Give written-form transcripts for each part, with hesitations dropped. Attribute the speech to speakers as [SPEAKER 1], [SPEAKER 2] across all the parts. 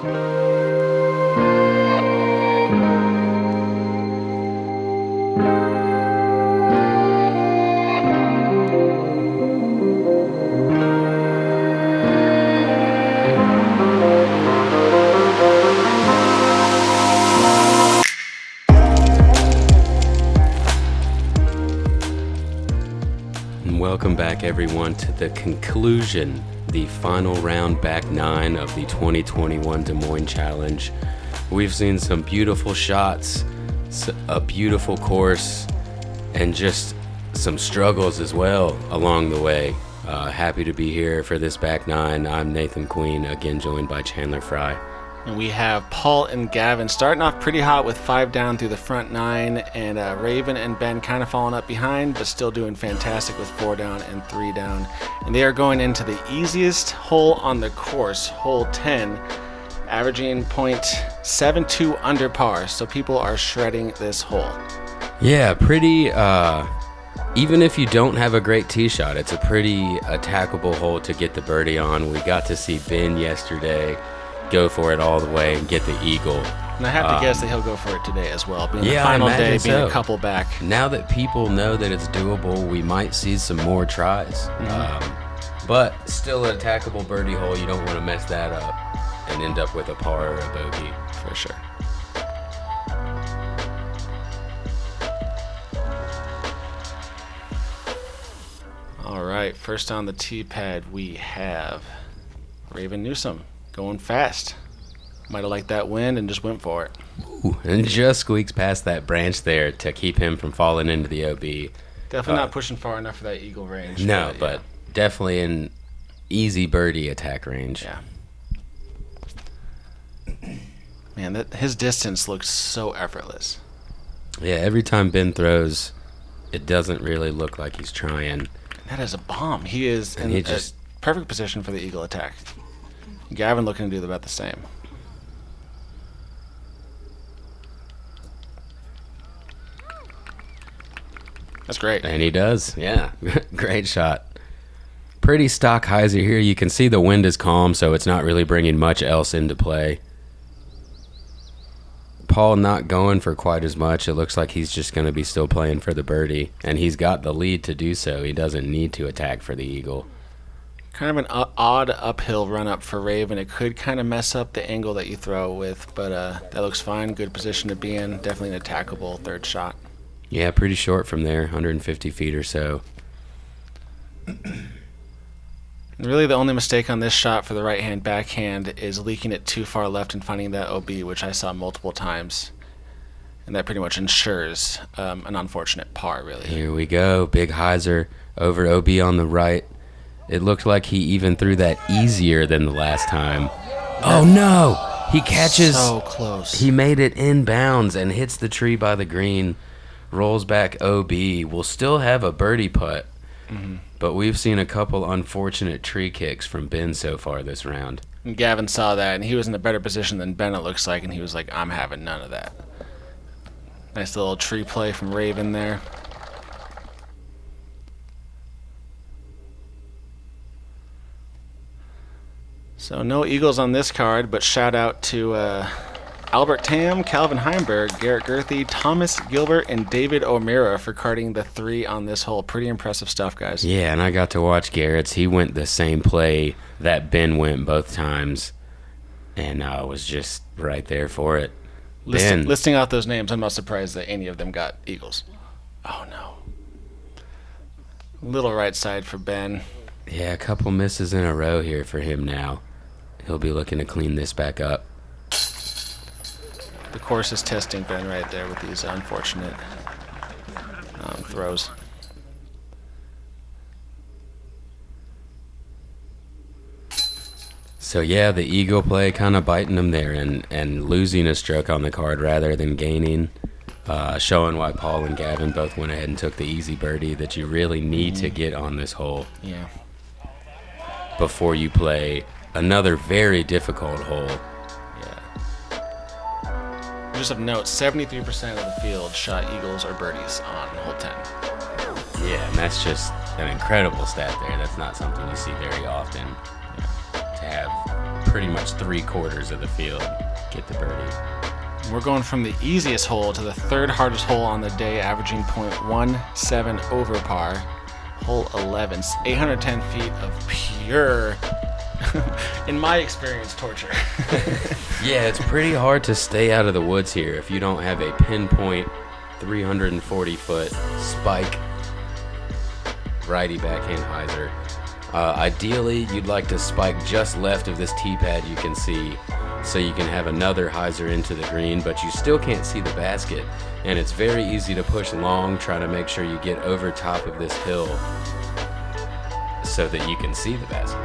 [SPEAKER 1] Welcome back, everyone, to the conclusion, the final round back nine of the 2021 Des Moines Challenge. We've seen some beautiful shots, a beautiful course, and just some struggles as well along the way. Happy to be here for this back nine. I'm Nathan Queen, again joined by Chandler Fry.
[SPEAKER 2] And we have Paul and Gavin starting off pretty hot with 5 down through the front 9, and Raven and Ben kind of falling up behind, but still doing fantastic with 4 down and 3 down. And they are going into the easiest hole on the course, hole 10, averaging .72 under par. So people are shredding this hole.
[SPEAKER 1] Yeah, pretty, even if you don't have a great tee shot, it's a pretty attackable hole to get the birdie on. We got to see Ben yesterday go for it all the way and get the eagle.
[SPEAKER 2] And I have to guess that he'll go for it today as well, being the
[SPEAKER 1] Yeah,
[SPEAKER 2] final day, being
[SPEAKER 1] so.
[SPEAKER 2] a couple back.
[SPEAKER 1] Now that people know that it's doable, we might see some more tries. But still an attackable birdie hole. You don't want to mess that up and end up with a par or a bogey.
[SPEAKER 2] For sure. All right, first on the tee pad we have Raven Newsom. Going fast. Might have liked that wind and just went for it.
[SPEAKER 1] Ooh, and just squeaks past that branch there to keep him from falling into the OB.
[SPEAKER 2] Definitely not pushing far enough for that eagle range.
[SPEAKER 1] No, but definitely an easy birdie attack range.
[SPEAKER 2] Yeah. Man, his distance looks so effortless.
[SPEAKER 1] Yeah, every time Ben throws, it doesn't really look like he's trying.
[SPEAKER 2] That is a bomb. He is in a perfect position for the eagle attack. Gavin looking to do about the same. That's great.
[SPEAKER 1] And he does, yeah. Great shot. Pretty stock hyzer here. You can see the wind is calm, so it's not really bringing much else into play. Paul not going for quite as much. It looks like he's just going to be still playing for the birdie, and he's got the lead to do so. He doesn't need to attack for the eagle.
[SPEAKER 2] Kind of an odd uphill run up for Raven. It could kind of mess up the angle that you throw with, but that looks fine. Good position to be in. Definitely an attackable third shot.
[SPEAKER 1] Yeah, pretty short from there, 150 feet or so.
[SPEAKER 2] Really, the only mistake on this shot for the right-hand backhand is leaking it too far left and finding that OB, which I saw multiple times. And that pretty much ensures an unfortunate par, really.
[SPEAKER 1] Here we go. Big hyzer over OB on the right. It looked like he even threw that easier than the last time. Oh, no! He catches.
[SPEAKER 2] So close.
[SPEAKER 1] He made it inbounds and hits the tree by the green. Rolls back OB. We'll still have a birdie putt. But we've seen a couple unfortunate tree kicks from Ben so far this round.
[SPEAKER 2] And Gavin saw that, and he was in a better position than Ben, it looks like, and he was like, I'm having none of that. Nice little tree play from Raven there. So no eagles on this card, but shout out to Albert Tam, Calvin Heimberg, Garrett Gerthy, Thomas Gilbert, and David O'Meara for carding the 3 on this hole. Pretty impressive stuff, guys.
[SPEAKER 1] Yeah, and I got to watch Garrett's. He went the same play that Ben went both times, and I was just right there for it.
[SPEAKER 2] Listing out those names, I'm not surprised that any of them got eagles. Oh, no. Little right side for Ben.
[SPEAKER 1] Yeah, a couple misses in a row here for him now. He'll be looking to clean this back up.
[SPEAKER 2] The course is testing Ben right there with these unfortunate throws.
[SPEAKER 1] So yeah, the eagle play kind of biting him there and losing a stroke on the card rather than gaining. Showing why Paul and Gavin both went ahead and took the easy birdie that you really need to get on this hole.
[SPEAKER 2] Yeah.
[SPEAKER 1] Before you play another very difficult hole.
[SPEAKER 2] Yeah. Just of note, 73% of the field shot eagles or birdies on hole 10.
[SPEAKER 1] Yeah, and that's just an incredible stat there. That's not something you see very often. To have pretty much 3/4 of the field get the birdie.
[SPEAKER 2] We're going from the easiest hole to the third hardest hole on the day, averaging .17 over par. Hole 11, 810 feet of pure, in my experience, torture.
[SPEAKER 1] Yeah, it's pretty hard to stay out of the woods here if you don't have a pinpoint 340-foot spike righty backhand hyzer. Ideally, you'd like to spike just left of this tee pad you can see, so you can have another hyzer into the green, but you still can't see the basket. And it's very easy to push long, trying to make sure you get over top of this hill so that you can see the basket.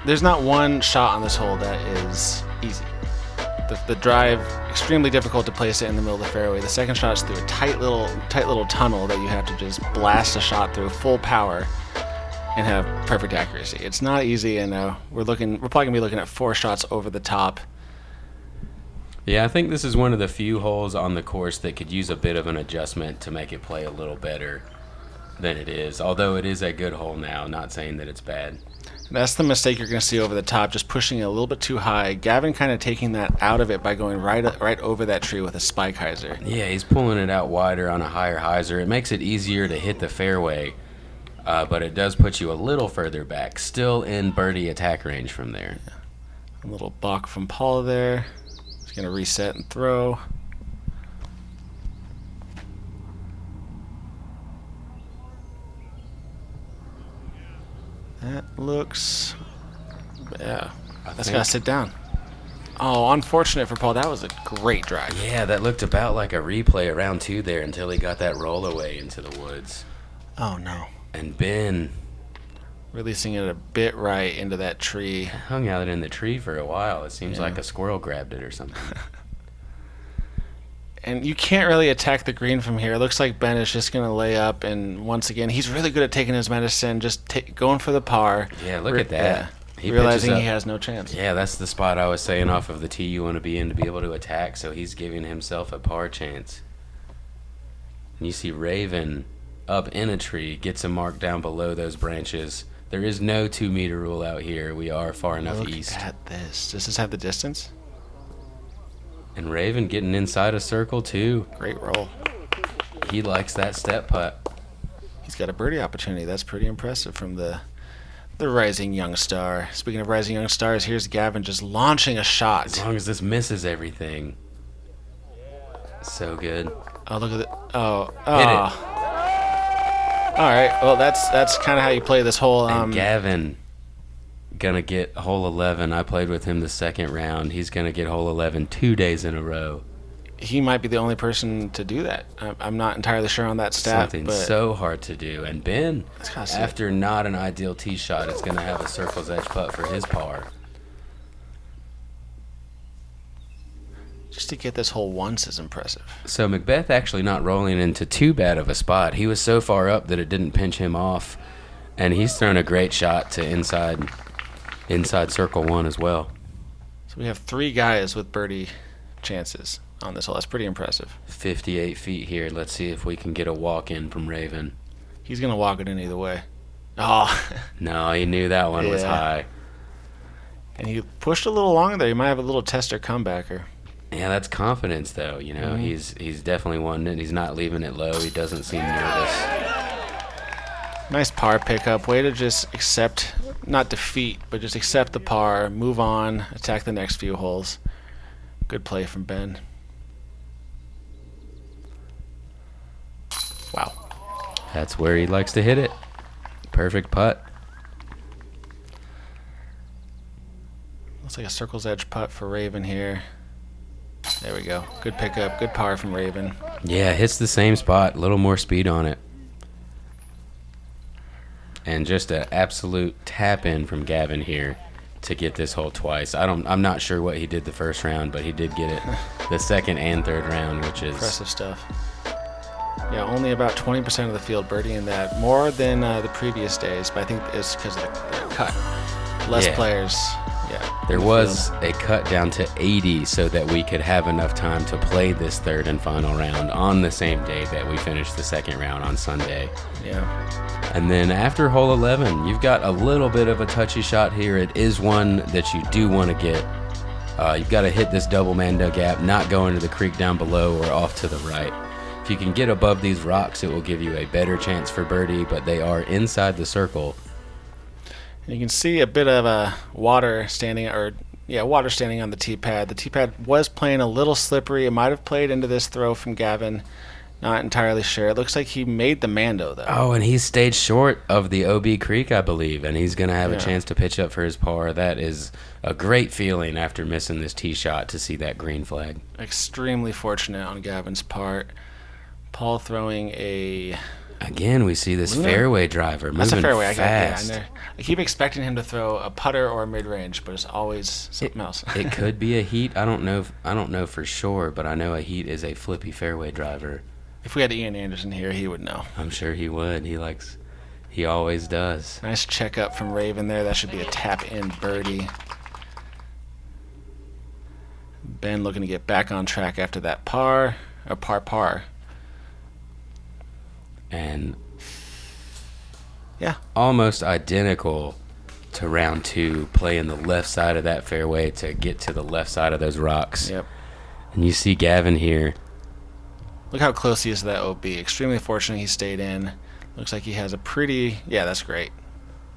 [SPEAKER 2] There's not one shot on this hole that is easy. The drive, extremely difficult to place it in the middle of the fairway. The second shot is through a tight little tunnel that you have to just blast a shot through full power and have perfect accuracy. It's not easy, and we're probably gonna be looking at 4 shots over the top.
[SPEAKER 1] Yeah, I think this is one of the few holes on the course that could use a bit of an adjustment to make it play a little better than it is. Although it is a good hole now, not saying that it's bad.
[SPEAKER 2] That's the mistake you're going to see over the top, just pushing it a little bit too high. Gavin kind of taking that out of it by going right over that tree with a spike hyzer.
[SPEAKER 1] Yeah, he's pulling it out wider on a higher hyzer. It makes it easier to hit the fairway, but it does put you a little further back, still in birdie attack range from there.
[SPEAKER 2] Yeah. A little balk from Paul there. He's going to reset and throw. That looks... Yeah, that's got to sit down. Oh, unfortunate for Paul. That was a great drive.
[SPEAKER 1] Yeah, that looked about like a replay of round 2 there until he got that roll away into the woods.
[SPEAKER 2] Oh, no.
[SPEAKER 1] And Ben...
[SPEAKER 2] releasing it a bit right into that tree.
[SPEAKER 1] Hung out in the tree for a while. It seems like a squirrel grabbed it or something.
[SPEAKER 2] And you can't really attack the green from here. It looks like Ben is just going to lay up, and once again, he's really good at taking his medicine, just going for the par.
[SPEAKER 1] Yeah, look at that.
[SPEAKER 2] He realizing he has no chance.
[SPEAKER 1] Yeah, that's the spot I was saying off of the tee you want to be in to be able to attack, so he's giving himself a par chance. And you see Raven up in a tree, gets a mark down below those branches. There is no 2-meter rule out here. We are far enough east.
[SPEAKER 2] Look at this. Does this have the distance?
[SPEAKER 1] And Raven getting inside a circle, too.
[SPEAKER 2] Great roll.
[SPEAKER 1] He likes that step putt.
[SPEAKER 2] He's got a birdie opportunity. That's pretty impressive from the rising young star. Speaking of rising young stars, here's Gavin just launching a shot.
[SPEAKER 1] As long as this misses everything. So good.
[SPEAKER 2] Oh, look at it. Oh.
[SPEAKER 1] Hit it.
[SPEAKER 2] All right. Well, that's kind of how you play this whole.
[SPEAKER 1] And Gavin gonna get hole 11. I played with him the second round. He's gonna get hole 11 2 days in a row.
[SPEAKER 2] He might be the only person to do that. I'm not entirely sure on that stat.
[SPEAKER 1] Something so hard to do. And Ben, after
[SPEAKER 2] it.
[SPEAKER 1] not an ideal tee shot, is gonna have a circle's edge putt for his par.
[SPEAKER 2] Just to get this hole once is impressive.
[SPEAKER 1] So McBeth actually not rolling into too bad of a spot. He was so far up that it didn't pinch him off, and he's thrown a great shot to inside circle 1 as well.
[SPEAKER 2] So we have 3 guys with birdie chances on this hole. That's pretty impressive.
[SPEAKER 1] 58 feet here. Let's see if we can get a walk in from Raven.
[SPEAKER 2] He's going to walk it in either way. Oh.
[SPEAKER 1] No, he knew that one was high.
[SPEAKER 2] And he pushed a little longer there. He might have a little tester comebacker.
[SPEAKER 1] Yeah, that's confidence, though. You know, he's definitely wanting it. He's not leaving it low. He doesn't seem nervous.
[SPEAKER 2] Nice par pickup. Way to just accept, not defeat, but just accept the par, move on, attack the next few holes. Good play from Ben. Wow.
[SPEAKER 1] That's where he likes to hit it. Perfect putt.
[SPEAKER 2] Looks like a circle's edge putt for Raven here. There we go. Good pickup. Good par from Raven.
[SPEAKER 1] Yeah, hits the same spot. A little more speed on it. And just an absolute tap in from Gavin here to get this hole twice. I'm not sure what he did the first round, but he did get it the second and third round, which is
[SPEAKER 2] impressive stuff. Yeah, only about 20% of the field birdieing that, more than the previous days, but I think it's because of the cut. Less players Yeah.
[SPEAKER 1] There was a cut down to 80 so that we could have enough time to play this third and final round on the same day that we finished the second round on Sunday.
[SPEAKER 2] Yeah.
[SPEAKER 1] And then after hole 11, you've got a little bit of a touchy shot here. It is one that you do want to get. You've got to hit this double Mando gap, not go into the creek down below or off to the right. If you can get above these rocks, it will give you a better chance for birdie, but they are inside the circle.
[SPEAKER 2] And you can see a bit of water standing on the tee pad. The tee pad was playing a little slippery. It might have played into this throw from Gavin. Not entirely sure. It looks like he made the Mando, though.
[SPEAKER 1] Oh, and he stayed short of the OB Creek, I believe, and he's going to have a chance to pitch up for his par. That is a great feeling after missing this tee shot to see that green flag.
[SPEAKER 2] Extremely fortunate on Gavin's part. Paul throwing a...
[SPEAKER 1] Again, we see this fairway driver moving fast. That's a fairway.
[SPEAKER 2] I keep expecting him to throw a putter or a mid-range, but it's always something else.
[SPEAKER 1] It could be a heat. I don't know for sure, but I know a heat is a flippy fairway driver.
[SPEAKER 2] If we had Ian Anderson here, he would know.
[SPEAKER 1] I'm sure he would. He always does.
[SPEAKER 2] Nice check up from Raven there. That should be a tap-in birdie. Ben looking to get back on track after that par.
[SPEAKER 1] And
[SPEAKER 2] yeah,
[SPEAKER 1] almost identical to round 2, playing the left side of that fairway to get to the left side of those rocks.
[SPEAKER 2] Yep.
[SPEAKER 1] And you see Gavin here.
[SPEAKER 2] Look how close he is to that OB. Extremely fortunate he stayed in. Looks like he has a pretty... Yeah, that's great.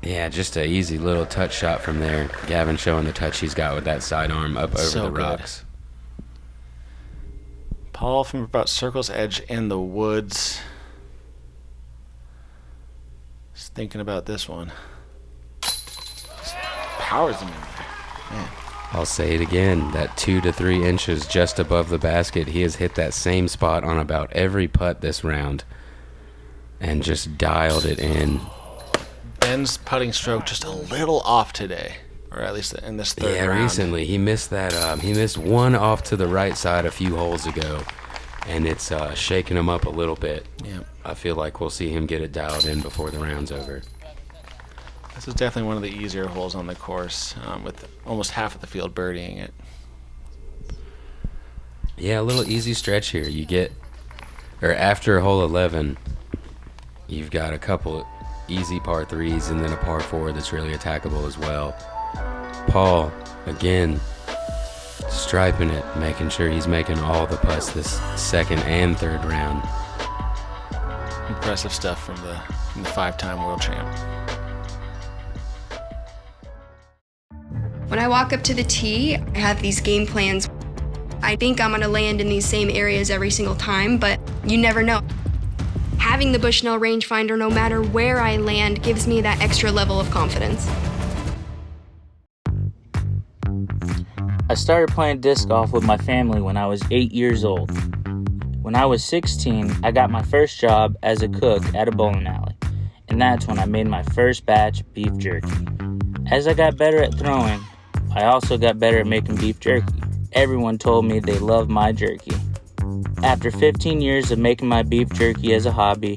[SPEAKER 1] Yeah, just an easy little touch shot from there. Gavin showing the touch he's got with that sidearm up over the rocks.
[SPEAKER 2] Paul from about circle's edge in the woods. Just thinking about this one. Just powers him in there. Man.
[SPEAKER 1] I'll say it again, that 2 to 3 inches just above the basket. He has hit that same spot on about every putt this round and just dialed it in.
[SPEAKER 2] Ben's putting stroke just a little off today, or at least in this third round.
[SPEAKER 1] Yeah, recently. He missed that. He missed one off to the right side a few holes ago, and it's shaking him up a little bit.
[SPEAKER 2] Yeah.
[SPEAKER 1] I feel like we'll see him get it dialed in before the round's over.
[SPEAKER 2] This is definitely one of the easier holes on the course, with almost half of the field birdieing it.
[SPEAKER 1] Yeah, a little easy stretch here. After hole 11, you've got a couple easy par 3s and then a par 4 that's really attackable as well. Paul, again, striping it, making sure he's making all the putts this second and third round.
[SPEAKER 2] Impressive stuff from the 5-time world champ.
[SPEAKER 3] When I walk up to the tee, I have these game plans. I think I'm going to land in these same areas every single time, but you never know. Having the Bushnell rangefinder, no matter where I land, gives me that extra level of confidence.
[SPEAKER 4] I started playing disc golf with my family when I was 8 years old. When I was 16, I got my first job as a cook at a bowling alley, and that's when I made my first batch of beef jerky. As I got better at throwing, I also got better at making beef jerky. Everyone told me they loved my jerky. After 15 years of making my beef jerky as a hobby,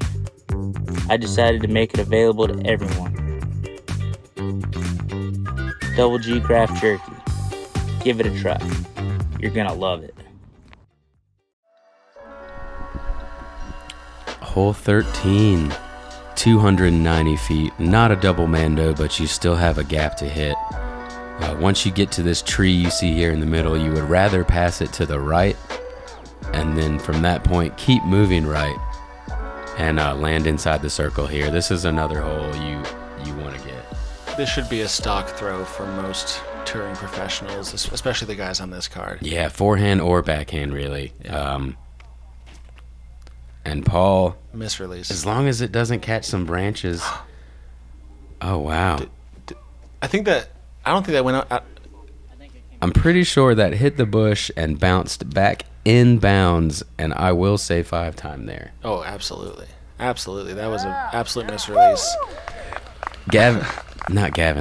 [SPEAKER 4] I decided to make it available to everyone. Double G Craft Jerky. Give it a try. You're gonna love it.
[SPEAKER 1] Hole 13, 290 feet. Not a double Mando, but you still have a gap to hit. Once you get to this tree you see here in the middle, you would rather pass it to the right, and then from that point keep moving right and land inside the circle here. This is another hole you want to get.
[SPEAKER 2] This should be a stock throw for most touring professionals, especially the guys on this card.
[SPEAKER 1] Yeah, forehand or backhand, really. Yeah. And Paul,
[SPEAKER 2] misrelease.
[SPEAKER 1] As long as it doesn't catch some branches. Oh wow!
[SPEAKER 2] I don't think that went out.
[SPEAKER 1] I'm pretty sure that hit the bush and bounced back in bounds, and I will say 5-time there.
[SPEAKER 2] Oh, absolutely. That was an absolute misrelease.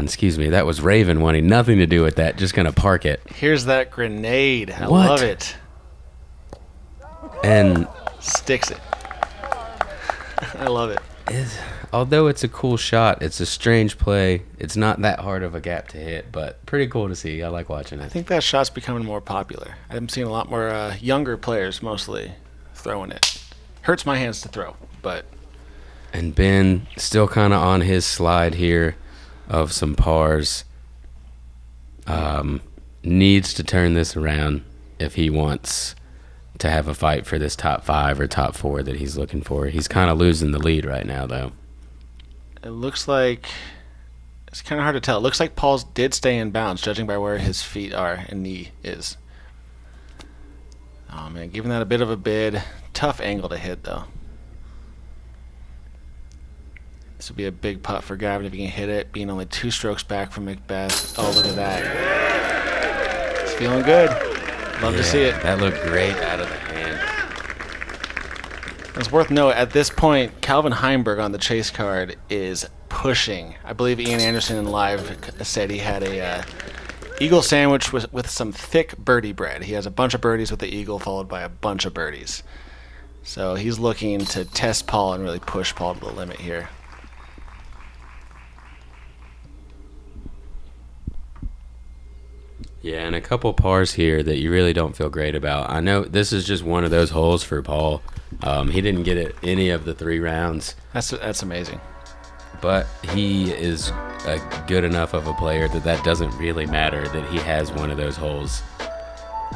[SPEAKER 1] Excuse me. That was Raven wanting nothing to do with that. Just gonna park it.
[SPEAKER 2] Here's that grenade. I love it.
[SPEAKER 1] And
[SPEAKER 2] sticks it. I love it.
[SPEAKER 1] Although it's a cool shot, it's a strange play. It's not that hard of a gap to hit, but pretty cool to see. I like watching it.
[SPEAKER 2] I think that shot's becoming more popular. I'm seeing a lot more younger players mostly throwing it. Hurts my hands to throw, but...
[SPEAKER 1] And Ben still kind of on his slide here of some pars. Needs to turn this around if he wants to have a fight for this top 5 or top 4 that he's looking for. He's kind of losing the lead right now, though.
[SPEAKER 2] It looks like... It's kind of hard to tell. It looks like Paul's did stay in bounds, judging by where his feet are and knee is. Oh, man, giving that a bit of a bid. Tough angle to hit, though. This would be a big putt for Gavin if he can hit it, being only 2 strokes back from McBeth. Oh, look at that. It's feeling good. Love to see it.
[SPEAKER 1] That looked great out of the hand.
[SPEAKER 2] It's worth noting, at this point, Calvin Heimberg on the chase card is pushing. I believe Ian Anderson in live said he had a eagle sandwich with some thick birdie bread. He has a bunch of birdies with the eagle followed by a bunch of birdies. So he's looking to test Paul and really push Paul to the limit here.
[SPEAKER 1] Yeah, and a couple pars here that you really don't feel great about. I know this is just one of those holes for Paul. He didn't get it any of the 3 rounds.
[SPEAKER 2] That's amazing.
[SPEAKER 1] But he is a good enough of a player that doesn't really matter that he has one of those holes.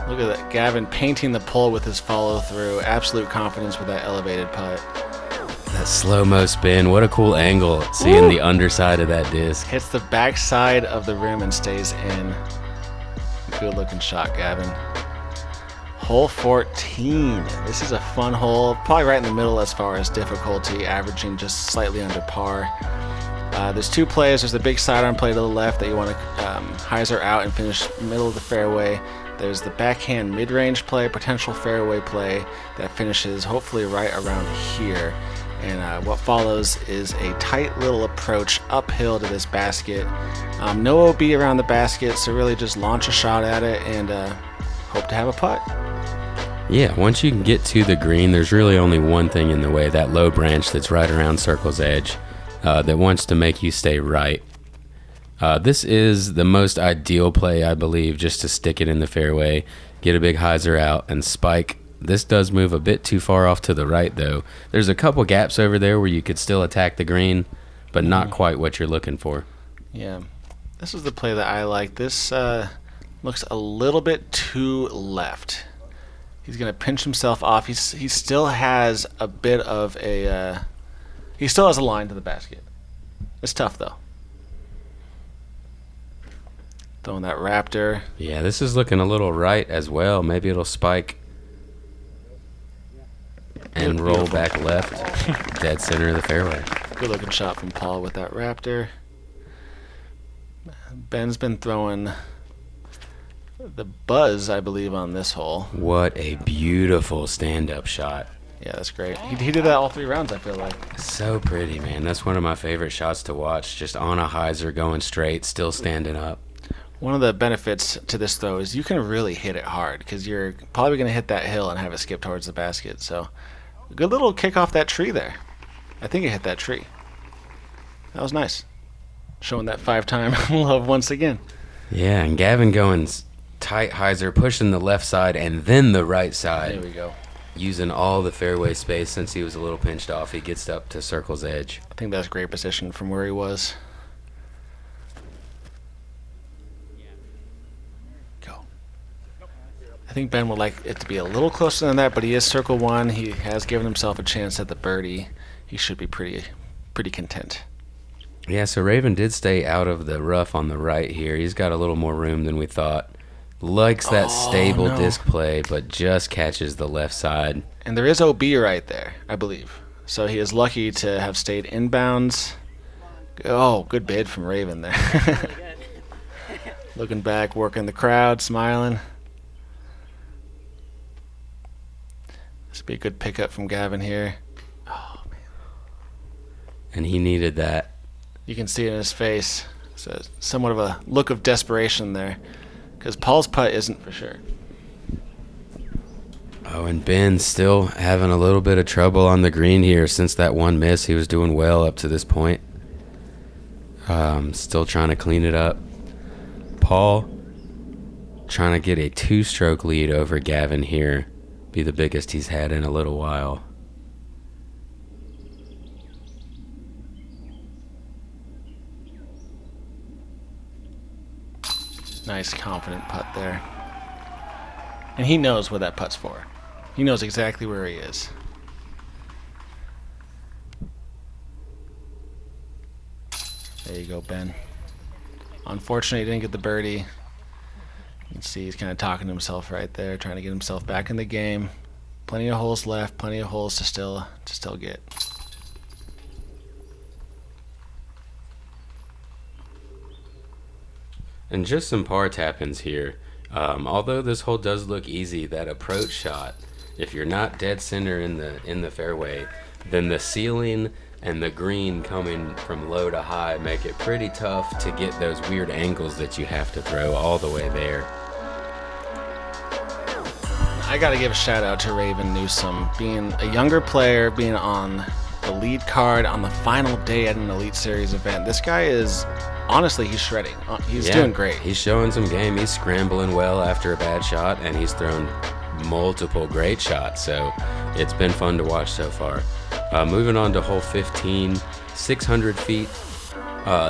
[SPEAKER 2] Look at that. Gavin painting the pull with his follow-through. Absolute confidence with that elevated putt.
[SPEAKER 1] That slow-mo spin. What a cool angle. Seeing the underside of that disc.
[SPEAKER 2] Hits the backside of the rim and stays in. Good looking shot, Gavin. Hole 14. This is a fun hole. Probably right in the middle as far as difficulty, averaging just slightly under par. There's 2 plays. There's the big sidearm play to the left that you want to hyzer out and finish middle of the fairway. There's the backhand mid-range play, potential fairway play that finishes hopefully right around here. And what follows is a tight little approach uphill to this basket. No OB around the basket, so really just launch a shot at it and hope to have a putt.
[SPEAKER 1] Yeah, once you can get to the green, there's really only one thing in the way, that low branch that's right around circle's edge that wants to make you stay right. This is the most ideal play, I believe, just to stick it in the fairway, get a big hyzer out, and spike. This does move a bit too far off to the right, though. There's a couple gaps over there where you could still attack the green, but not quite what you're looking for.
[SPEAKER 2] Yeah, this is the play that I like. This looks a little bit too left. He's going to pinch himself off. He still has a bit of a... he still has a line to the basket. It's tough, though. Throwing that Raptor.
[SPEAKER 1] Yeah, this is looking a little right as well. Maybe it'll spike and roll back left, dead center of the fairway.
[SPEAKER 2] Good looking shot from Paul with that Raptor. Ben's been throwing the buzz, I believe, on this hole.
[SPEAKER 1] What a beautiful stand-up shot.
[SPEAKER 2] Yeah, that's great. He did that all 3 rounds, I feel like.
[SPEAKER 1] So pretty, man. That's one of my favorite shots to watch. Just on a hyzer, going straight, still standing up.
[SPEAKER 2] One of the benefits to this, though, is you can really hit it hard because you're probably going to hit that hill and have it skip towards the basket. So, a good little kick off that tree there. I think it hit that tree. That was nice. Showing that 5-time love once again.
[SPEAKER 1] Yeah, and Gavin going tight hyzer, pushing the left side and then the right side.
[SPEAKER 2] There we go.
[SPEAKER 1] Using all the fairway space since he was a little pinched off. He gets up to circle's edge.
[SPEAKER 2] I think that's great position from where he was. Go. I think Ben would like it to be a little closer than that, but he is circle 1. He has given himself a chance at the birdie. He should be pretty content.
[SPEAKER 1] Yeah, so Raven did stay out of the rough on the right here. He's got a little more room than we thought. Likes that stable disc play, but just catches the left side.
[SPEAKER 2] And there is OB right there, I believe. So he is lucky to have stayed inbounds. Oh, good bid from Raven there. Looking back, working the crowd, smiling. This would be a good pickup from Gavin here. Oh, man.
[SPEAKER 1] And he needed that.
[SPEAKER 2] You can see it in his face. So somewhat of a look of desperation there. Because Paul's putt isn't for sure.
[SPEAKER 1] Oh, and Ben still having a little bit of trouble on the green here since that one miss. He was doing well up to this point. Still trying to clean it up. Paul trying to get a 2-stroke lead over Gavin here. Be the biggest he's had in a little while.
[SPEAKER 2] Nice, confident putt there. And he knows what that putt's for. He knows exactly where he is. There you go, Ben. Unfortunately, he didn't get the birdie. You can see he's kind of talking to himself right there, trying to get himself back in the game. Plenty of holes left, plenty of holes to still get.
[SPEAKER 1] And just some par tap-ins here. Although this hole does look easy, that approach shot, if you're not dead center in the fairway, then the ceiling and the green coming from low to high make it pretty tough to get those weird angles that you have to throw all the way there.
[SPEAKER 2] I got to give a shout out to Raven Newsom, being a younger player, being on the lead card on the final day at an Elite Series event. This guy is, honestly, he's shredding. He's doing great.
[SPEAKER 1] He's showing some game. He's scrambling well after a bad shot, and he's thrown multiple great shots. So it's been fun to watch so far. Moving on to hole 15, 600 feet.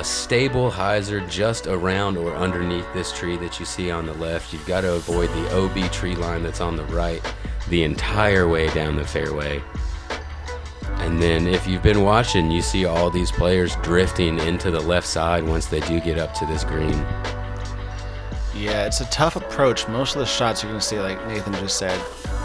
[SPEAKER 1] Stable hyzer just around or underneath this tree that you see on the left. You've got to avoid the OB tree line that's on the right the entire way down the fairway. And then if you've been watching, you see all these players drifting into the left side once they do get up to this green.
[SPEAKER 2] Yeah, it's a tough approach. Most of the shots you're going to see, like Nathan just said,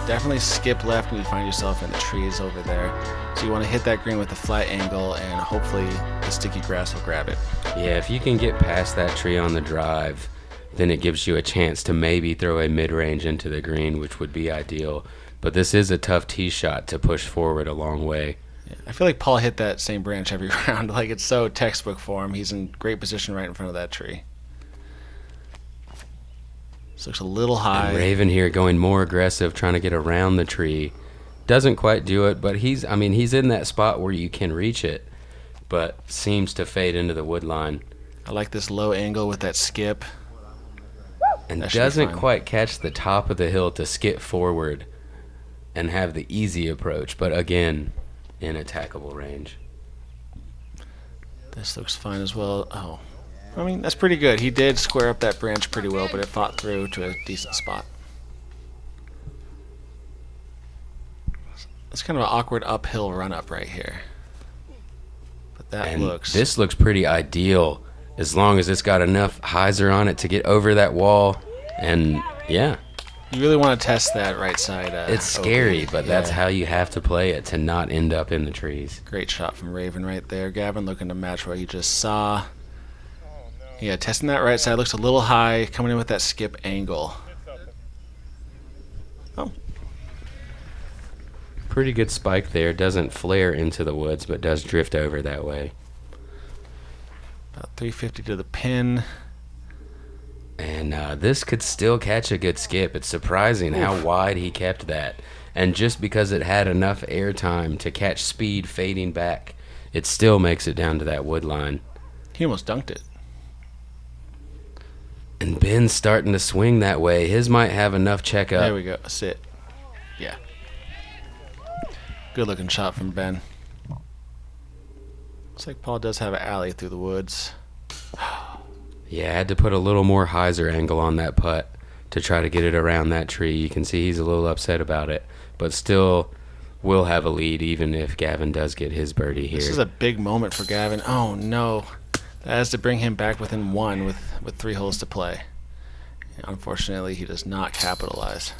[SPEAKER 2] definitely skip left when you find yourself in the trees over there. So you want to hit that green with a flat angle, and hopefully the sticky grass will grab it.
[SPEAKER 1] Yeah, if you can get past that tree on the drive, then it gives you a chance to maybe throw a mid-range into the green, which would be ideal. But this is a tough tee shot to push forward a long way.
[SPEAKER 2] Yeah, I feel like Paul hit that same branch every round. Like, it's so textbook for him. He's in great position right in front of that tree. This looks a little high.
[SPEAKER 1] And Raven here going more aggressive, trying to get around the tree. Doesn't quite do it, but he's in that spot where you can reach it, but seems to fade into the wood line.
[SPEAKER 2] I like this low angle with that skip.
[SPEAKER 1] And doesn't quite catch the top of the hill to skip forward and have the easy approach, but again, in attackable range.
[SPEAKER 2] This looks fine as well. Oh, I mean, that's pretty good. He did square up that branch pretty well, but it fought through to a decent spot. It's kind of an awkward uphill run-up right here. But
[SPEAKER 1] this looks pretty ideal as long as it's got enough hyzer on it to get over that wall. And, yeah.
[SPEAKER 2] You really want to test that right side.
[SPEAKER 1] It's scary, but that's how you have to play it to not end up in the trees.
[SPEAKER 2] Great shot from Raven right there. Gavin looking to match what he just saw. Yeah, testing that right side. Looks a little high, coming in with that skip angle. Oh.
[SPEAKER 1] Pretty good spike there. Doesn't flare into the woods, but does drift over that way.
[SPEAKER 2] About 350 to the pin.
[SPEAKER 1] And this could still catch a good skip. It's surprising how wide he kept that. And just because it had enough air time to catch speed fading back, it still makes it down to that wood line.
[SPEAKER 2] He almost dunked it.
[SPEAKER 1] And Ben's starting to swing that way. His might have enough check up.
[SPEAKER 2] There we go. Sit. Yeah. Good looking shot from Ben. Looks like Paul does have an alley through the woods.
[SPEAKER 1] Yeah, I had to put a little more hyzer angle on that putt to try to get it around that tree. You can see he's a little upset about it, but still will have a lead even if Gavin does get his birdie here.
[SPEAKER 2] This is a big moment for Gavin. Oh, no. That has to bring him back within one with 3 holes to play. Unfortunately, he does not capitalize.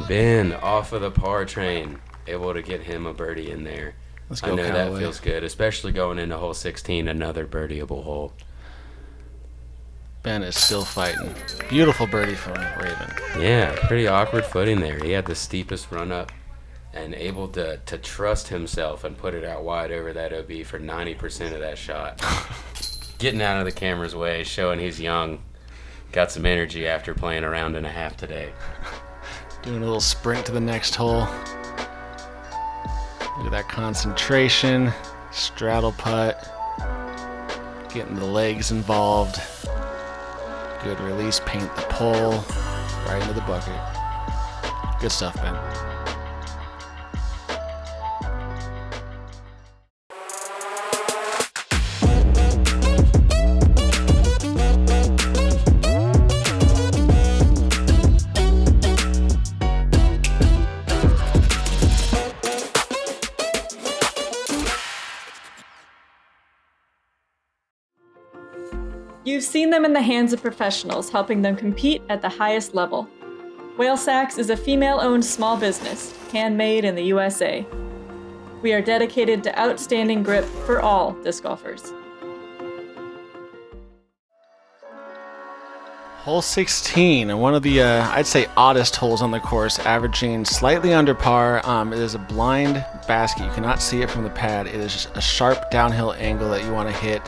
[SPEAKER 1] Ben off of the par train, able to get him a birdie in there.
[SPEAKER 2] Let's go,
[SPEAKER 1] I know
[SPEAKER 2] Callaway.
[SPEAKER 1] that feels good, especially going into hole 16, another birdieable hole.
[SPEAKER 2] Ben is still fighting. Beautiful birdie from Raven.
[SPEAKER 1] Yeah, pretty awkward footing there. He had the steepest run up and able to trust himself and put it out wide over that OB for 90% of that shot. Getting out of the camera's way, showing he's young. Got some energy after playing a round and a half today.
[SPEAKER 2] Doing a little sprint to the next hole. Look at that concentration. Straddle putt. Getting the legs involved. Good release. Paint the pole. Right into the bucket. Good stuff, Ben.
[SPEAKER 5] You've seen them in the hands of professionals, helping them compete at the highest level. Whale Sacks is a female-owned small business, handmade in the USA. We are dedicated to outstanding grip for all disc golfers.
[SPEAKER 2] Hole 16, and one of the, I'd say, oddest holes on the course, averaging slightly under par. It is a blind basket. You cannot see it from the pad. It is a sharp downhill angle that you want to hit,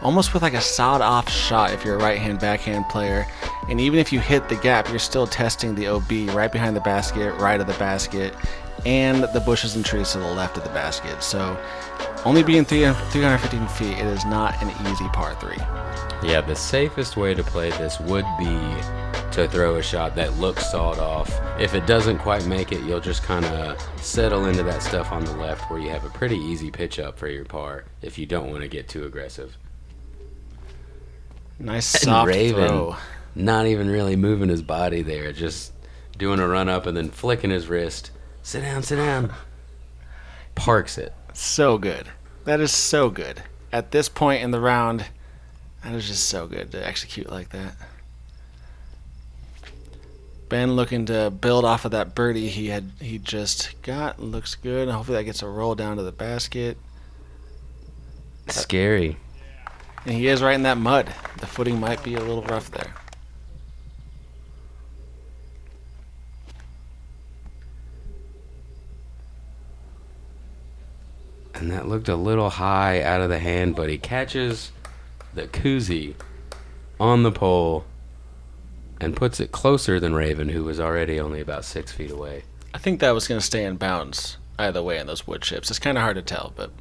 [SPEAKER 2] almost with like a sawed-off shot if you're a right-hand backhand player. And even if you hit the gap, you're still testing the OB right behind the basket, right of the basket, and the bushes and trees to the left of the basket. So only being 315 feet, it is not an easy par 3.
[SPEAKER 1] Yeah, the safest way to play this would be to throw a shot that looks sawed off. If it doesn't quite make it, you'll just kind of settle into that stuff on the left where you have a pretty easy pitch up for your par if you don't want to get too aggressive.
[SPEAKER 2] Nice soft
[SPEAKER 1] Raven,
[SPEAKER 2] throw.
[SPEAKER 1] not even really moving his body there, just doing a run up and then flicking his wrist. Sit down, sit down. Parks it.
[SPEAKER 2] So good. That is so good. At this point in the round, that is just so good to execute like that. Ben looking to build off of that birdie he just got. Looks good. Hopefully that gets a roll down to the basket.
[SPEAKER 1] Scary.
[SPEAKER 2] And he is right in that mud. The footing might be a little rough there.
[SPEAKER 1] And that looked a little high out of the hand, but he catches the koozie on the pole and puts it closer than Raven, who was already only about 6 feet away.
[SPEAKER 2] I think that was going to stay in bounds either way in those wood chips. It's kind of hard to tell, but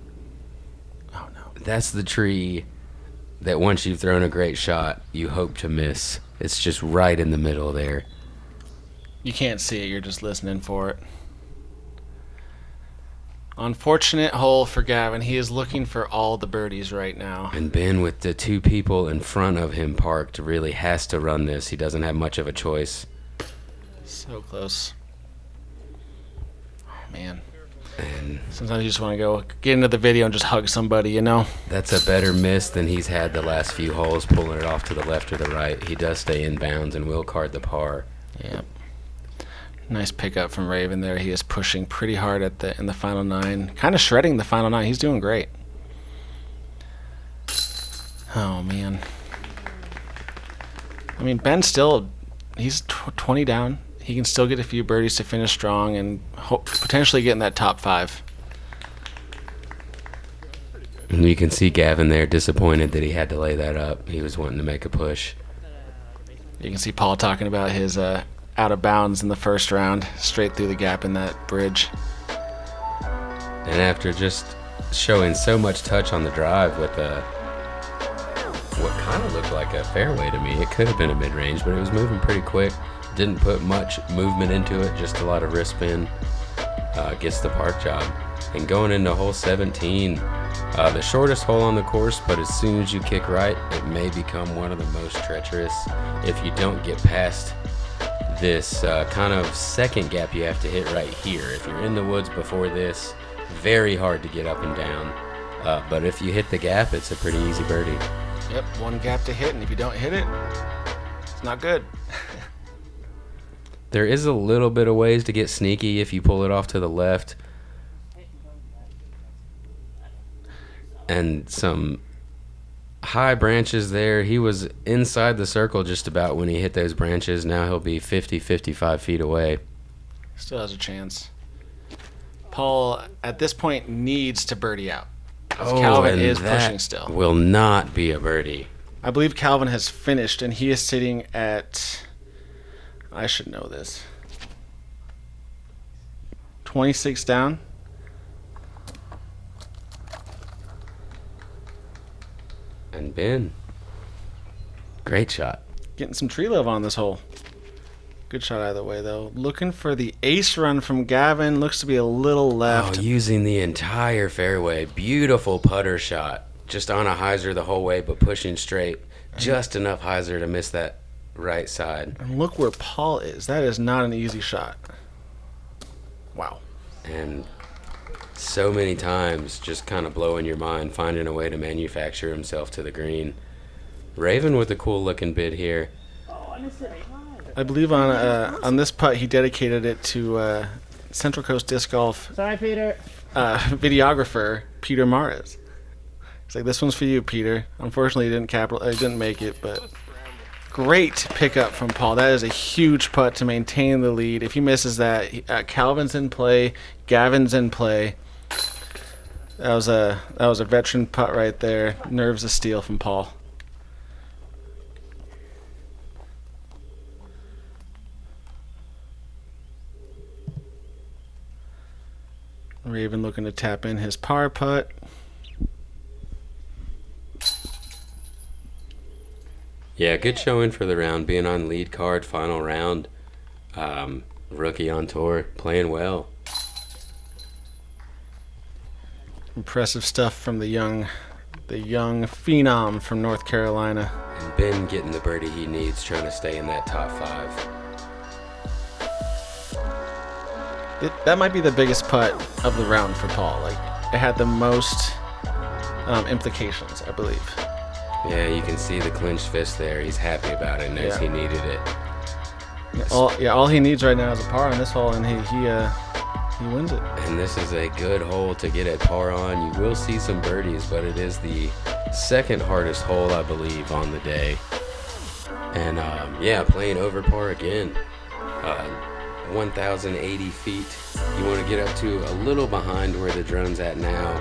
[SPEAKER 2] oh no.
[SPEAKER 1] That's the tree that once you've thrown a great shot, you hope to miss. It's just right in the middle there.
[SPEAKER 2] You can't see it, you're just listening for it. Unfortunate hole for Gavin. He is looking for all the birdies right now.
[SPEAKER 1] And Ben, with the two people in front of him parked, really has to run this. He doesn't have much of a choice.
[SPEAKER 2] So close. Oh, man.
[SPEAKER 1] And
[SPEAKER 2] Sometimes you just want to go get into the video and just hug somebody, you know?
[SPEAKER 1] that's a better miss than he's had the last few holes, pulling it off to the left or the right. He does stay in bounds and will card the par.
[SPEAKER 2] Yep. Nice pickup from Raven there. He is pushing pretty hard in the final 9. Kind of shredding the final 9. He's doing great. Oh, man. I mean, Ben still, he's 20 down. He can still get a few birdies to finish strong and potentially get in that top 5.
[SPEAKER 1] And you can see Gavin there disappointed that he had to lay that up. He was wanting to make a push.
[SPEAKER 2] You can see Paul talking about his out of bounds in the first round, straight through the gap in that bridge.
[SPEAKER 1] And after just showing so much touch on the drive with what kind of looked like a fairway to me, it could have been a mid-range, but it was moving pretty quick. Didn't put much movement into it, just a lot of wrist spin. Gets the park job. And going into hole 17, the shortest hole on the course, but as soon as you kick right, it may become one of the most treacherous if you don't get past this kind of second gap you have to hit right here. If you're in the woods before this, very hard to get up and down. But if you hit the gap, it's a pretty easy birdie.
[SPEAKER 2] Yep, one gap to hit, and if you don't hit it, it's not good.
[SPEAKER 1] There is a little bit of ways to get sneaky if you pull it off to the left. And some high branches there. He was inside the circle just about when he hit those branches. Now he'll be 50, 55 feet away.
[SPEAKER 2] Still has a chance. Paul, at this point, needs to birdie out. Calvin
[SPEAKER 1] and
[SPEAKER 2] is
[SPEAKER 1] that
[SPEAKER 2] pushing still.
[SPEAKER 1] Will not be a birdie.
[SPEAKER 2] I believe Calvin has finished, and he is sitting at... I should know this. 26 down.
[SPEAKER 1] And Ben. Great shot.
[SPEAKER 2] Getting some tree love on this hole. Good shot either way, though. Looking for the ace run from Gavin. Looks to be a little left.
[SPEAKER 1] Oh, using the entire fairway. Beautiful putter shot. Just on a hyzer the whole way, but pushing straight. Just enough hyzer to miss that right side.
[SPEAKER 2] And look where Paul is. That is not an easy shot. Wow.
[SPEAKER 1] And so many times just kind of blowing your mind, finding a way to manufacture himself to the green. Raven with a cool looking bid here.
[SPEAKER 2] I believe on this putt he dedicated it to Central Coast Disc Golf.
[SPEAKER 6] Sorry, Peter.
[SPEAKER 2] Videographer Peter Mares. He's like, this one's for you, Peter. Unfortunately, he didn't make it, but great pickup from Paul. That is a huge putt to maintain the lead. If he misses that, Calvin's in play, Gavin's in play. That was a veteran putt right there. Nerves of steel from Paul. Raven looking to tap in his par putt.
[SPEAKER 1] Yeah, good showing for the round. Being on lead card, final round. Rookie on tour, playing well.
[SPEAKER 2] Impressive stuff from the young phenom from North Carolina.
[SPEAKER 1] And Ben getting the birdie he needs, trying to stay in that top 5.
[SPEAKER 2] That might be the biggest putt of the round for Paul. Like, it had the most implications, I believe.
[SPEAKER 1] Yeah, you can see the clenched fist there. He's happy about it, knows he needed it.
[SPEAKER 2] All he needs right now is a par on this hole, and he wins it.
[SPEAKER 1] And this is a good hole to get at par on. You will see some birdies, but it is the second hardest hole, I believe, on the day. And playing over par again. 1,080 feet. You want to get up to a little behind where the drone's at now,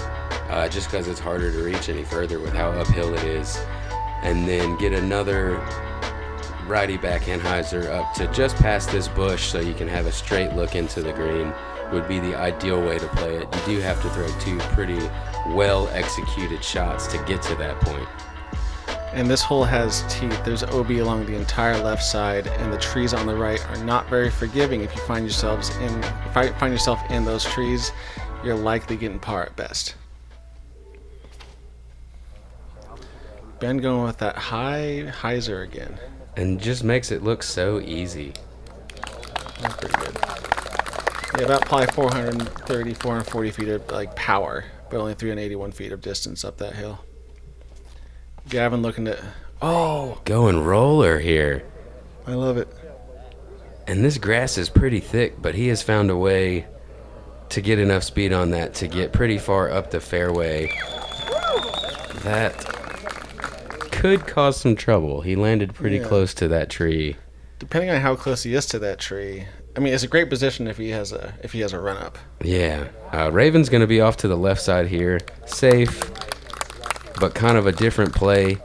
[SPEAKER 1] just because it's harder to reach any further with how uphill it is. And then get another righty backhand hyzer up to just past this bush so you can have a straight look into the green would be the ideal way to play it. You do have to throw 2 pretty well executed shots to get to that point.
[SPEAKER 2] And this hole has teeth. There's OB along the entire left side, and the trees on the right are not very forgiving. If you find yourself in those trees, you're likely getting par at best. Ben going with that high hyzer again.
[SPEAKER 1] And just makes it look so easy.
[SPEAKER 2] That's pretty good. Yeah, about probably 430, 440 feet of like power, but only 381 feet of distance up that hill. Gavin looking to... Oh!
[SPEAKER 1] Going roller here.
[SPEAKER 2] I love it.
[SPEAKER 1] And this grass is pretty thick, but he has found a way to get enough speed on that to get pretty far up the fairway. That could cause some trouble. He landed pretty close to that tree.
[SPEAKER 2] Depending on how close he is to that tree. I mean, it's a great position if he has a run up.
[SPEAKER 1] Yeah. Raven's going to be off to the left side here. Safe, but kind of a different play.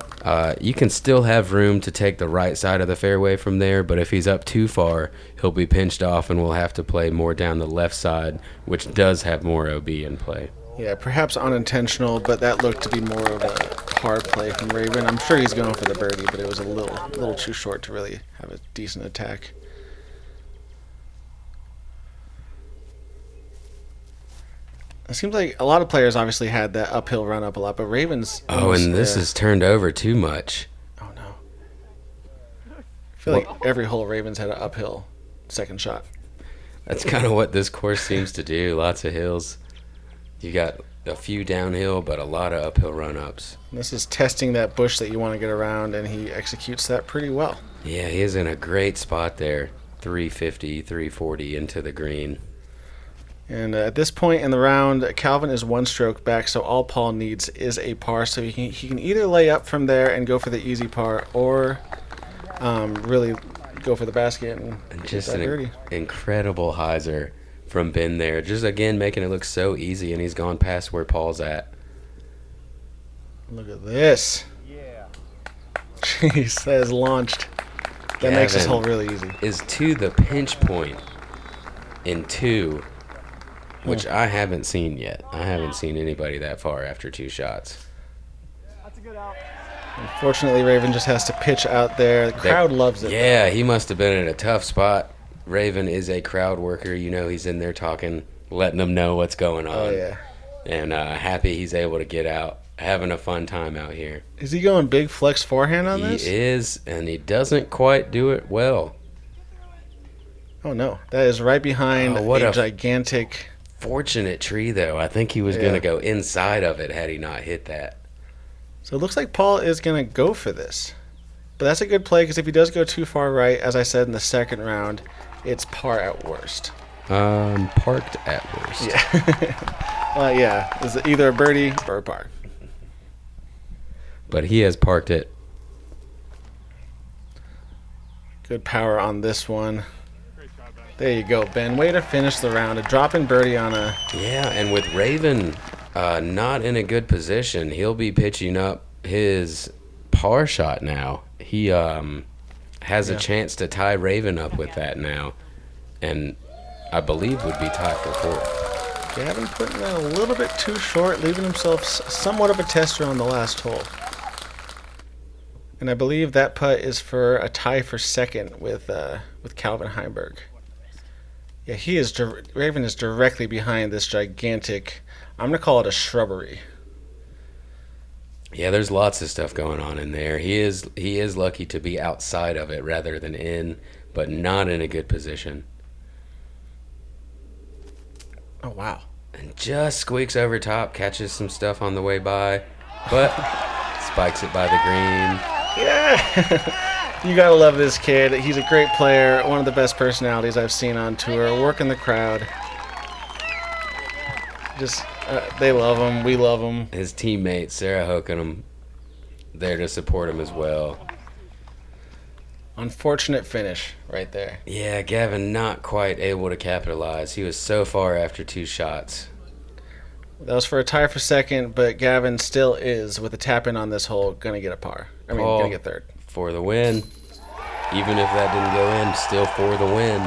[SPEAKER 1] You can still have room to take the right side of the fairway from there, but if he's up too far, he'll be pinched off and we'll have to play more down the left side, which does have more OB in play.
[SPEAKER 2] Yeah, perhaps unintentional, but that looked to be more of a hard play from Raven. I'm sure he's going for the birdie, but it was a little too short to really have a decent attack. It seems like a lot of players obviously had that uphill run up a lot, but Ravens...
[SPEAKER 1] and this is turned over too much.
[SPEAKER 2] Oh, no. I feel like every hole Ravens had an uphill second shot.
[SPEAKER 1] That's kind of what this course seems to do. Lots of hills. You got a few downhill, but a lot of uphill run-ups.
[SPEAKER 2] This is testing that bush that you want to get around, and he executes that pretty well.
[SPEAKER 1] Yeah, he is in a great spot there. 350, 340 into the green.
[SPEAKER 2] And at this point in the round, Calvin is 1 stroke back, so all Paul needs is a par. So he can either lay up from there and go for the easy par, or really go for the basket and
[SPEAKER 1] just
[SPEAKER 2] get that birdie.
[SPEAKER 1] Incredible hyzer from Ben there. Just again making it look so easy, and he's gone past where Paul's at.
[SPEAKER 2] Look at this. Yeah. Jeez, that is launched. That makes this hole really easy.
[SPEAKER 1] Is to the pinch point in 2. which I haven't seen yet. I haven't seen anybody that far after 2 shots.
[SPEAKER 2] Unfortunately, Raven just has to pitch out there. The crowd loves it.
[SPEAKER 1] Yeah, he must have been in a tough spot. Raven is a crowd worker. You know, he's in there talking, letting them know what's going on.
[SPEAKER 2] Oh, yeah.
[SPEAKER 1] And happy he's able to get out, having a fun time out here.
[SPEAKER 2] Is he going big flex forehand on this?
[SPEAKER 1] He is, and he doesn't quite do it well.
[SPEAKER 2] Oh, no. That is right behind a gigantic...
[SPEAKER 1] Fortunate tree, though. I think he was going to go inside of it had he not hit that.
[SPEAKER 2] So it looks like Paul is going to go for this. But that's a good play, because if he does go too far right, as I said in the second round, it's par at worst.
[SPEAKER 1] Parked at worst.
[SPEAKER 2] Yeah. It's either a birdie or a par.
[SPEAKER 1] But he has parked it.
[SPEAKER 2] Good power on this one. There you go, Ben. Way to finish the round. A drop-in birdie on a...
[SPEAKER 1] Yeah, and with Raven not in a good position, he'll be pitching up his par shot now. He has a chance to tie Raven up with that now, and I believe would be tied for 4th.
[SPEAKER 2] Gavin putting that a little bit too short, leaving himself somewhat of a tester on the last hole. And I believe that putt is for a tie for 2nd with Calvin Heimberg. Yeah, Raven is directly behind this gigantic, I'm going to call it a shrubbery.
[SPEAKER 1] Yeah, there's lots of stuff going on in there. He is lucky to be outside of it rather than in, but not in a good position.
[SPEAKER 2] Oh, wow.
[SPEAKER 1] And just squeaks over top, catches some stuff on the way by, but spikes it by the green.
[SPEAKER 2] Yeah! You gotta love this kid. He's a great player, one of the best personalities I've seen on tour, working the crowd. Just, they love him, we love him.
[SPEAKER 1] His teammate, Sarah Hokenham, there to support him as well.
[SPEAKER 2] Unfortunate finish right there.
[SPEAKER 1] Yeah, Gavin not quite able to capitalize. He was so far after 2 shots.
[SPEAKER 2] That was for a tie for 2nd, but Gavin still is, with a tap-in on this hole, gonna get a par. Gonna get 3rd.
[SPEAKER 1] For the win. Even if that didn't go in, still for the win.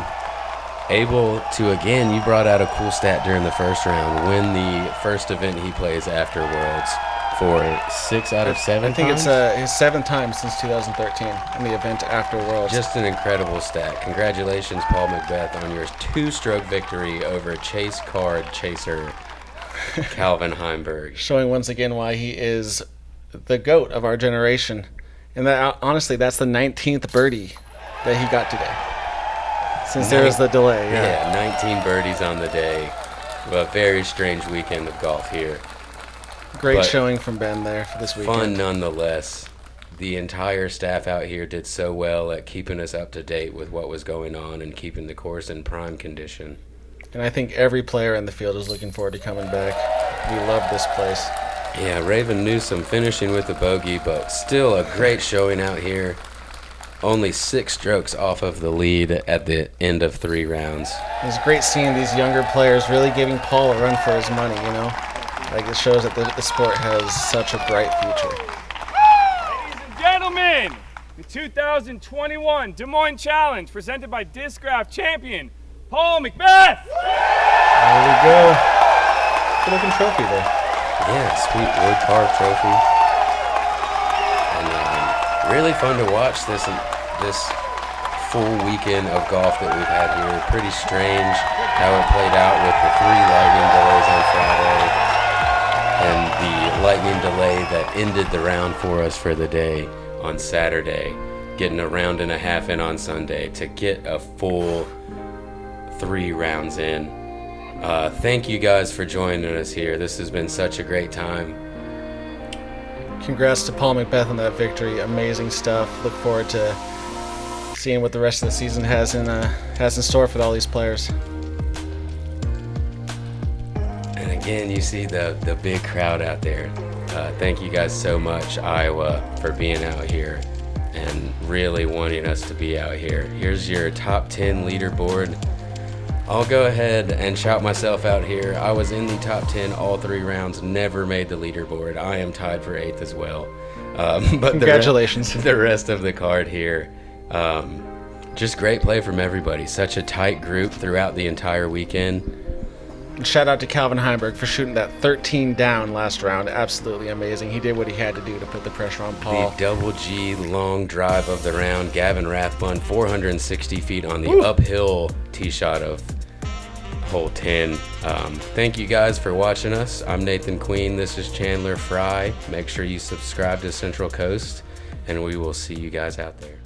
[SPEAKER 1] Able to, again, you brought out a cool stat during the first round, win the first event he plays after Worlds for 6 out of 7
[SPEAKER 2] I think
[SPEAKER 1] times?
[SPEAKER 2] it's his 7th time since 2013 in the event after Worlds.
[SPEAKER 1] Just an incredible stat. Congratulations, Paul McBeth, on your 2-stroke victory over Chase Card chaser Calvin Heimberg.
[SPEAKER 2] Showing once again why he is the GOAT of our generation. And that, honestly, that's the 19th birdie that he got today. Since there was the delay.
[SPEAKER 1] Yeah, 19 birdies on the day. A very strange weekend of golf here.
[SPEAKER 2] Great showing from Ben there for this weekend.
[SPEAKER 1] Fun nonetheless. The entire staff out here did so well at keeping us up to date with what was going on and keeping the course in prime condition.
[SPEAKER 2] And I think every player in the field is looking forward to coming back. We love this place.
[SPEAKER 1] Yeah, Raven Newsom finishing with a bogey, but still a great showing out here. Only 6 strokes off of the lead at the end of 3 rounds.
[SPEAKER 2] It's great seeing these younger players really giving Paul a run for his money, you know? Like, it shows that the sport has such a bright future.
[SPEAKER 6] Ladies and gentlemen, the 2021 Des Moines Challenge presented by Discraft champion Paul McBeth.
[SPEAKER 2] There we go. Good looking trophy there.
[SPEAKER 1] Yeah, sweet wood carved trophy. And really fun to watch this full weekend of golf that we've had here. Pretty strange how it played out with the 3 lightning delays on Friday and the lightning delay that ended the round for us for the day on Saturday. Getting a round and a half in on Sunday to get a full 3 rounds in. Thank you guys for joining us here. This has been such a great time.
[SPEAKER 2] Congrats to Paul McBeth on that victory. Amazing stuff. Look forward to seeing what the rest of the season has in store for all these players.
[SPEAKER 1] And again, you see the big crowd out there. Thank you guys so much, Iowa, for being out here and really wanting us to be out here. Here's your top 10 leaderboard. I'll go ahead and shout myself out here. I was in the top 10 all 3 rounds, never made the leaderboard. I am tied for 8th as well. But
[SPEAKER 2] congratulations.
[SPEAKER 1] The rest of the card here, just great play from everybody. Such a tight group throughout the entire weekend.
[SPEAKER 2] And shout out to Calvin Heimberg for shooting that 13 down last round. Absolutely amazing. He did what he had to do to put the pressure on Paul.
[SPEAKER 1] The double G long drive of the round. Gavin Rathbun, 460 feet on the uphill tee shot of hole 10. Thank you guys for watching us. I'm Nathan Queen. This is Chandler Fry. Make sure you subscribe to Central Coast, and we will see you guys out there.